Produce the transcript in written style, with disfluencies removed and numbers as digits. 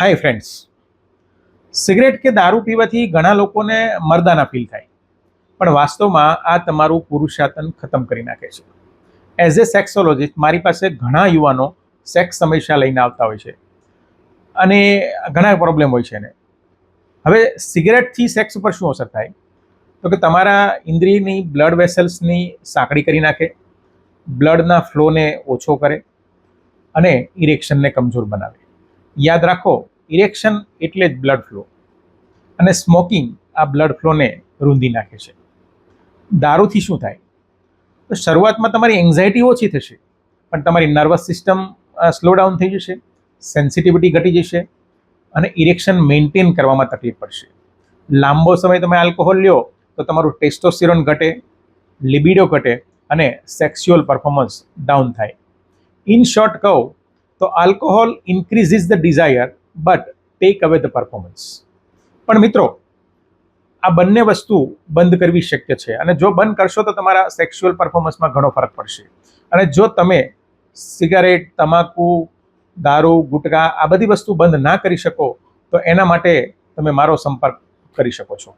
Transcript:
Hi friends, cigarette કે દારૂ પીવાથી ઘણા લોકોને મર્દાના ફીલ થાય, પણ વાસ્તવમાં આ તમારું પુરુષાતન ખતમ કરી નાખે છે. એઝ એ સેક્સોલોજીસ્ટ મારી પાસે ઘણા યુવાનો સેક્સ સમસ્યા લઈને આવતા હોય છે અને ઘણા પ્રોબ્લેમ હોય છે એને. હવે સિગરેટથી સેક્સ ઉપર શું અસર થાય તો કે તમારા ઇન્દ્રિયની બ્લડ વેસલ્સની સાંકડી કરી નાખે, બ્લડના ફ્લોને ઓછો કરે અને ઇરેક્શનને કમજોર બનાવે. યાદ રાખો, ઇરેક્શન એટલે જ બ્લડ ફ્લો, અને સ્મોકિંગ આ બ્લડ ફ્લોને રૂંધી નાખે છે. દારૂથી શું થાય તો શરૂઆતમાં તમારી એન્ઝાયટી ઓછી થશે, પણ તમારી નર્વસ સિસ્ટમ સ્લો ડાઉન થઈ જશે, સેન્સિટિવિટી ઘટી જશે અને ઇરેક્શન મેન્ટેન કરવામાં તકલીફ પડશે. લાંબો સમય તમે આલ્કોહોલ લ્યો તો તમારું ટેસ્ટોસ્ટેરોન ઘટે, લિબિડો ઘટે અને સેક્સ્યુઅલ પરફોર્મન્સ ડાઉન થાય. ઇન શોર્ટ કહું તો alcohol increases the desire but take away the performance. પણ મિત્રો, આ બંને વસ્તુ બંધ કરવી શક્ય છે, અને જો બંધ કરશો તો તમારા સેક્સ્યુઅલ પરફોર્મન્સમાં ઘણો ફરક પડશે. અને જો તમે સિગારેટ, તમાકુ, દારૂ, ગુટકા આ બધી વસ્તુ બંધ ના કરી શકો તો એના માટે તમે મારો સંપર્ક કરી શકો છો.